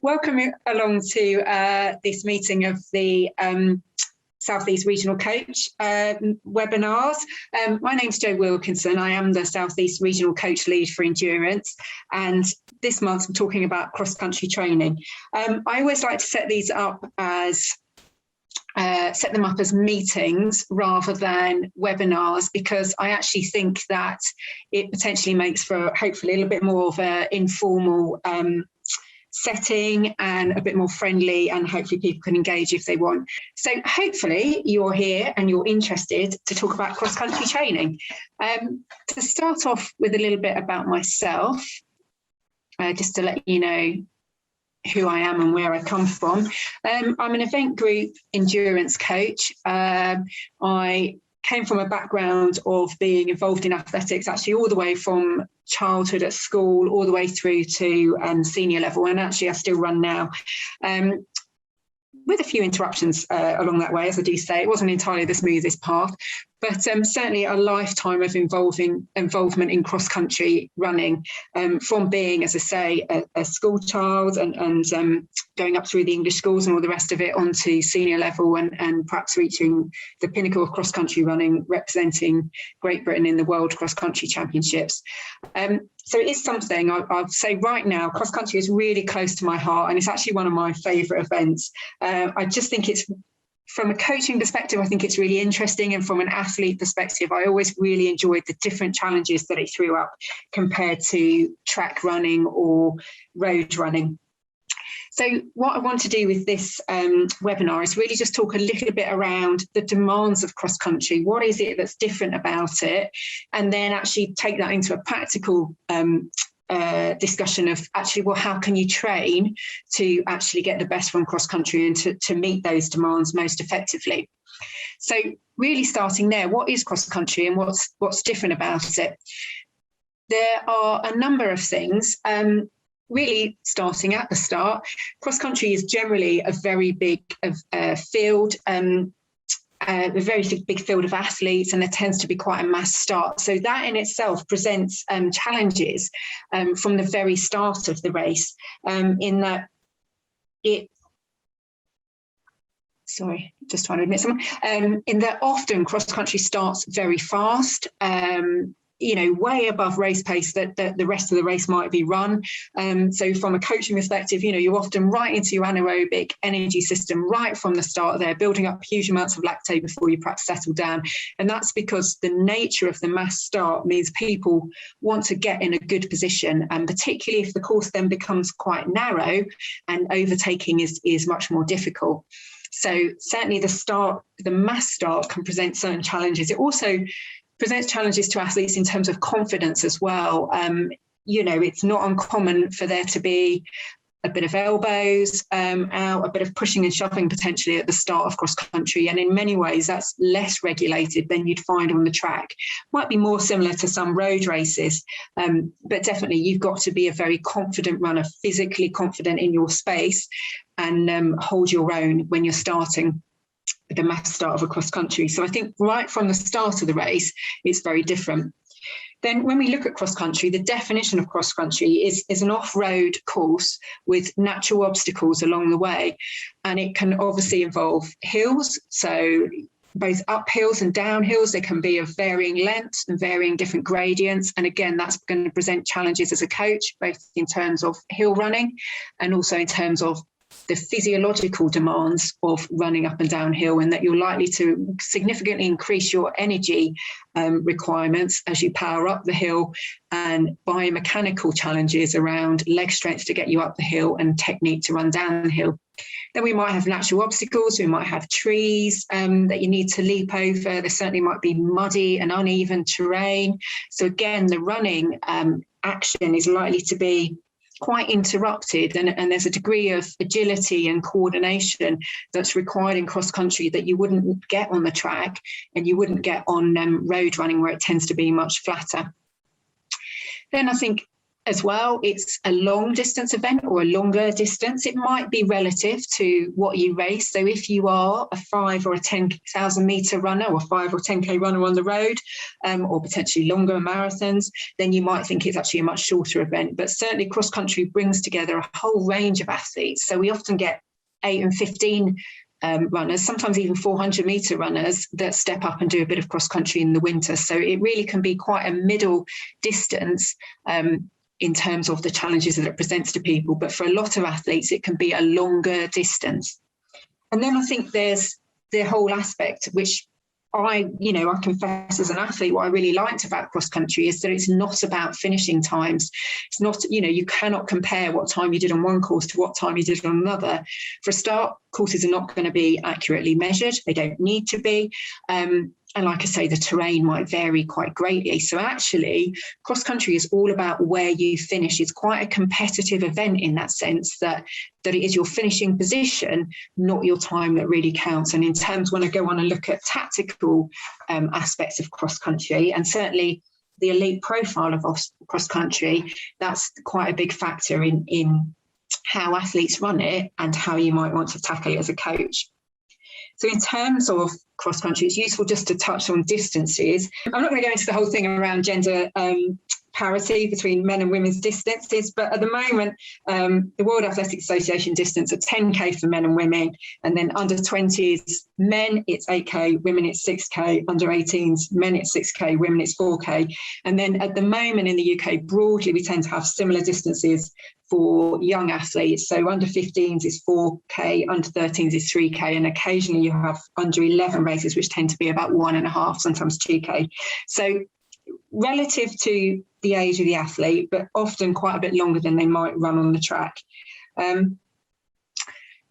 Welcome along to this meeting of the South East Regional Coach webinars. My name's Jo Wilkinson. I am the South East Regional Coach Lead for Endurance, and this month I'm talking about cross-country training. I always like to set these up as meetings rather than webinars, because I actually think that it potentially makes for hopefully a little bit more of an informal setting and a bit more friendly, and hopefully people can engage if they want. So hopefully you're here and you're interested to talk about cross-country training. To start off with a little bit about myself, just to let you know who I am and where I come from. I'm an event group endurance coach. I came from a background of being involved in athletics, actually all the way from childhood at school all the way through to senior level, and actually I still run now, with a few interruptions along that way. As I do say, it wasn't entirely the smoothest path, but certainly a lifetime of involvement in cross-country running, from being, as I say, a school child and going up through the English schools and all the rest of it onto senior level, and perhaps reaching the pinnacle of cross-country running, representing Great Britain in the World Cross-Country Championships. So it is something I'd say right now, cross-country is really close to my heart, and it's actually one of my favourite events. I just think it's, from a coaching perspective, I think it's really interesting, and from an athlete perspective, I always really enjoyed the different challenges that it threw up compared to track running or road running. So what I want to do with this webinar is really just talk a little bit around the demands of cross-country. What is it that's different about it? And then actually take that into a practical discussion of actually, well, how can you train to actually get the best from cross-country and to meet those demands most effectively? So really starting there, what is cross-country and what's different about it? There are a number of things. Really starting at the start, cross-country is generally a very big field, a very big field of athletes, and there tends to be quite a mass start. So that in itself presents challenges from the very start of the race, in that sorry, just trying to admit someone, in that often cross-country starts very fast, way above race pace that the rest of the race might be run. So from a coaching perspective, you're often right into your anaerobic energy system right from the start there, building up huge amounts of lactate before you perhaps settle down. And that's because the nature of the mass start means people want to get in a good position, and particularly if the course then becomes quite narrow and overtaking is much more difficult. So certainly the mass start can present certain challenges. It also presents challenges to athletes in terms of confidence as well. It's not uncommon for there to be a bit of elbows out, a bit of pushing and shoving potentially at the start of cross country. And in many ways, that's less regulated than you'd find on the track. Might be more similar to some road races, but definitely you've got to be a very confident runner, physically confident in your space, and hold your own when you're starting the mass start of a cross country. So I think right from the start of the race, it's very different. Then when we look at cross country, the definition of cross country is an off-road course with natural obstacles along the way. And it can obviously involve hills, so both uphills and downhills. They can be of varying lengths and varying different gradients. And again, that's going to present challenges as a coach, both in terms of hill running and also in terms of the physiological demands of running up and downhill, and that you're likely to significantly increase your energy requirements as you power up the hill, and biomechanical challenges around leg strength to get you up the hill and technique to run downhill. Then we might have natural obstacles. We might have trees that you need to leap over. There certainly might be muddy and uneven terrain. So again, the running action is likely to be quite interrupted, and there's a degree of agility and coordination that's required in cross country that you wouldn't get on the track, and you wouldn't get on road running, where it tends to be much flatter. Then I think as well, it's a long distance event or a longer distance. It might be relative to what you race. So if you are a 5 or a 10,000 metre runner or 5 or 10K runner on the road, or potentially longer marathons, then you might think it's actually a much shorter event. But certainly cross country brings together a whole range of athletes. So we often get 8 and 15 runners, sometimes even 400 metre runners that step up and do a bit of cross country in the winter. So it really can be quite a middle distance in terms of the challenges that it presents to people. But for a lot of athletes, it can be a longer distance. And then I think there's the whole aspect, which I confess as an athlete, what I really liked about cross country is that it's not about finishing times. It's not, you cannot compare what time you did on one course to what time you did on another. For a start, courses are not going to be accurately measured. They don't need to be. And like I say, the terrain might vary quite greatly. So actually, cross country is all about where you finish. It's quite a competitive event in that sense, that it is your finishing position, not your time, that really counts. And in terms, when I go on and look at tactical aspects of cross country, and certainly the elite profile of cross country, that's quite a big factor in how athletes run it and how you might want to tackle it as a coach. So in terms of cross country, it's useful just to touch on distances. I'm not going to go into the whole thing around gender parity between men and women's distances, but at the moment, the World Athletics Association distance are 10K for men and women, and then under 20s men, it's 8K, women, it's 6K, under 18s men, it's 6K, women, it's 4K. And then at the moment in the UK, broadly, we tend to have similar distances for young athletes. So under 15s is 4K, under 13s is 3K, and occasionally you have under 11 races, which tend to be about 1.5, sometimes 2K. So relative to the age of the athlete, but often quite a bit longer than they might run on the track.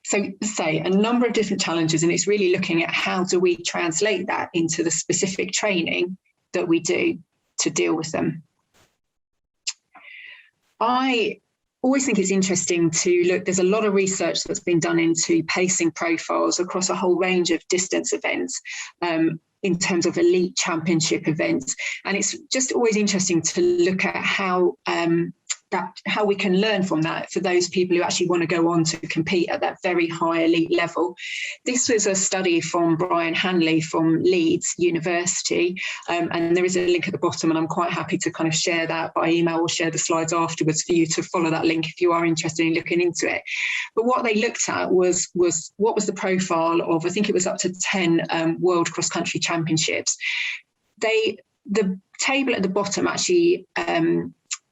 So say a number of different challenges, and it's really looking at how do we translate that into the specific training that we do to deal with them. I always think it's interesting to look, there's a lot of research that's been done into pacing profiles across a whole range of distance events in terms of elite championship events. And it's just always interesting to look at how we can learn from that for those people who actually want to go on to compete at that very high elite level. This was a study from Brian Hanley from Leeds University, and there is a link at the bottom, and I'm quite happy to kind of share that by email or share the slides afterwards for you to follow that link if you are interested in looking into it. But what they looked at was what was the profile of, I think it was up to 10 World Cross Country Championships. The table at the bottom actually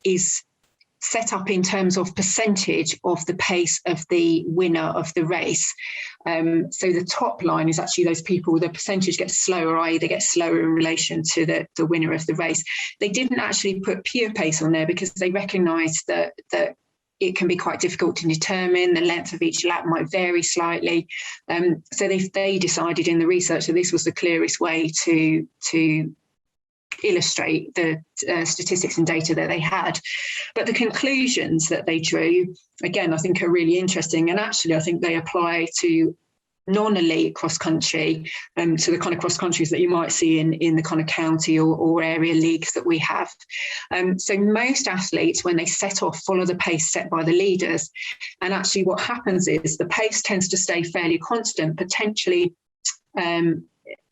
is set up in terms of percentage of the pace of the winner of the race. So the top line is actually those people, the percentage gets slower, i.e. they get slower in relation to the winner of the race. They didn't actually put pure pace on there because they recognised that it can be quite difficult to determine. The length of each lap might vary slightly. So they decided in the research that this was the clearest way to illustrate the statistics and data that they had. But the conclusions that they drew, again, I think are really interesting. And actually, I think they apply to non-elite cross-country, to the kind of cross-countries that you might see in the kind of county or area leagues that we have. So most athletes, when they set off, follow the pace set by the leaders. And actually what happens is the pace tends to stay fairly constant, potentially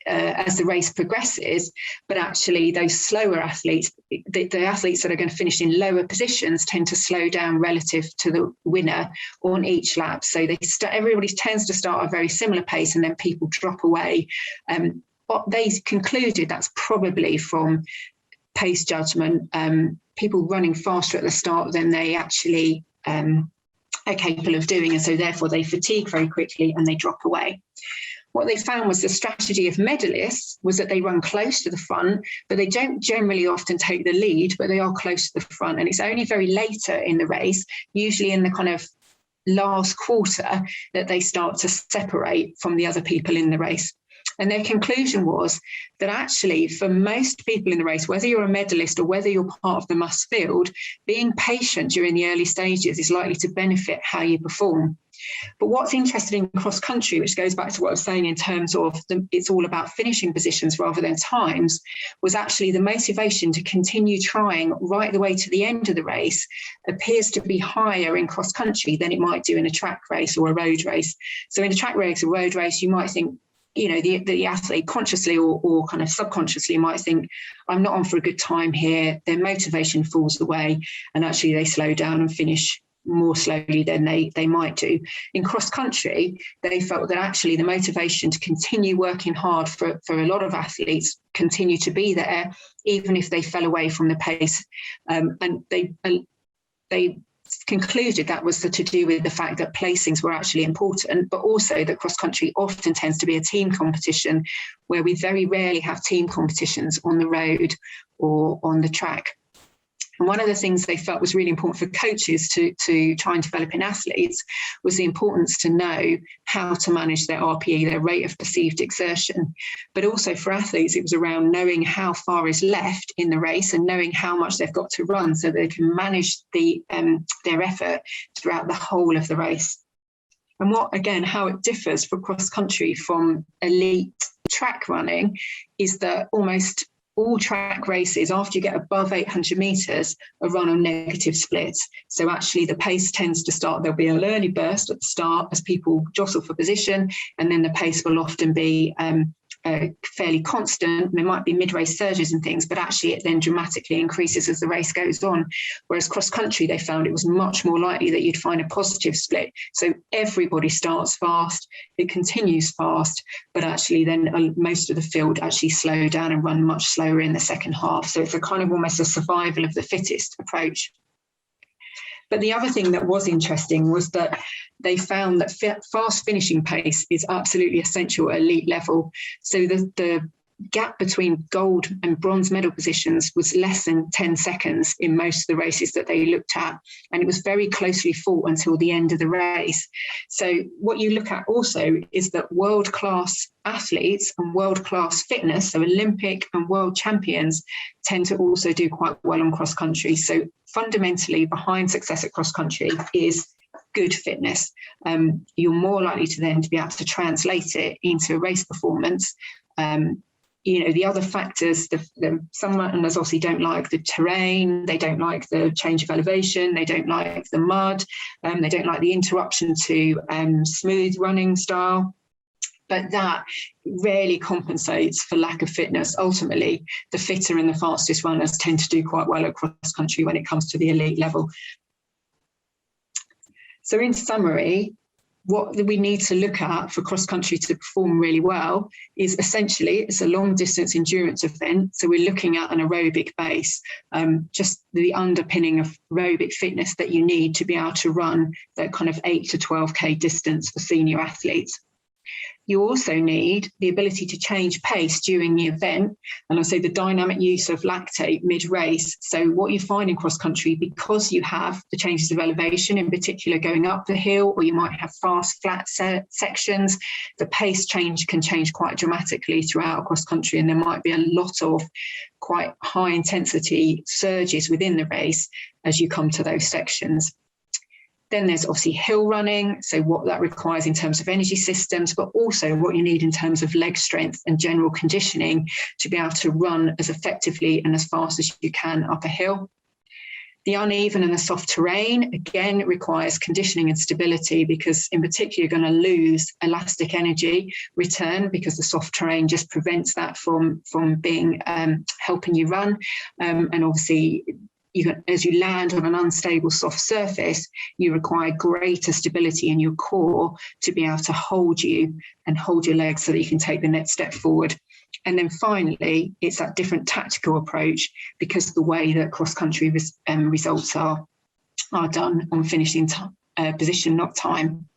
as the race progresses, but actually those slower athletes, the athletes that are going to finish in lower positions, tend to slow down relative to the winner on each lap. So everybody tends to start at a very similar pace, and then people drop away. What they concluded, that's probably from pace judgment, people running faster at the start than they actually are capable of doing, and so therefore they fatigue very quickly and they drop away. What they found was the strategy of medalists was that they run close to the front, but they don't generally often take the lead, but they are close to the front. And it's only very later in the race, usually in the kind of last quarter, that they start to separate from the other people in the race. And their conclusion was that actually for most people in the race, whether you're a medalist or whether you're part of the must field, being patient during the early stages is likely to benefit how you perform. But what's interesting in cross country, which goes back to what I was saying in terms of it's all about finishing positions rather than times, was actually the motivation to continue trying right the way to the end of the race appears to be higher in cross country than it might do in a track race or a road race. So in a track race or road race, you might think, you know, the athlete consciously or kind of subconsciously might think, I'm not on for a good time here. Their motivation falls away and actually they slow down and finish more slowly than they might do. In cross country, they felt that actually the motivation to continue working hard for a lot of athletes continue to be there, even if they fell away from the pace. And they concluded that was to do with the fact that placings were actually important, but also that cross country often tends to be a team competition where we very rarely have team competitions on the road or on the track. And one of the things they felt was really important for coaches to try and develop in athletes was the importance to know how to manage their RPE, their rate of perceived exertion. But also for athletes, it was around knowing how far is left in the race and knowing how much they've got to run so they can manage their effort throughout the whole of the race. And how it differs for cross country from elite track running is that almost all track races, after you get above 800 metres, are run on negative splits. So actually the pace tends to start, there'll be an early burst at the start as people jostle for position, and then the pace will often be fairly constant. There might be mid-race surges and things, but actually it then dramatically increases as the race goes on. Whereas cross-country, they found it was much more likely that you'd find a positive split. So everybody starts fast, it continues fast, but actually then most of the field actually slow down and run much slower in the second half. So it's a kind of almost a survival of the fittest approach. But the other thing that was interesting was that they found that fast finishing pace is absolutely essential at elite level. So the gap between gold and bronze medal positions was less than 10 seconds in most of the races that they looked at. And it was very closely fought until the end of the race. So what you look at also is that world-class athletes and world-class fitness, so Olympic and world champions, tend to also do quite well on cross-country. So fundamentally behind success at cross-country is good fitness. You're more likely to then to be able to translate it into a race performance. You know, the other factors, some runners obviously don't like the terrain, they don't like the change of elevation, they don't like the mud, they don't like the interruption to smooth running style. But that rarely compensates for lack of fitness. Ultimately, the fitter and the fastest runners tend to do quite well at cross country when it comes to the elite level. So in summary, what we need to look at for cross country to perform really well is essentially it's a long distance endurance event. So we're looking at an aerobic base, just the underpinning of aerobic fitness that you need to be able to run that kind of 8 to 12K distance for senior athletes. You also need the ability to change pace during the event. And I say the dynamic use of lactate mid-race. So what you find in cross-country, because you have the changes of elevation, in particular going up the hill, or you might have fast, flat sections, the pace change can change quite dramatically throughout cross-country. And there might be a lot of quite high intensity surges within the race as you come to those sections. Then there's obviously hill running, so what that requires in terms of energy systems, but also what you need in terms of leg strength and general conditioning to be able to run as effectively and as fast as you can up a hill. The uneven and the soft terrain, again, requires conditioning and stability because in particular, you're going to lose elastic energy return because the soft terrain just prevents that from being helping you run. And obviously, as you land on an unstable soft surface, you require greater stability in your core to be able to hold you and hold your legs so that you can take the next step forward. And then finally, it's that different tactical approach because the way that cross-country results are done on finishing position, not time.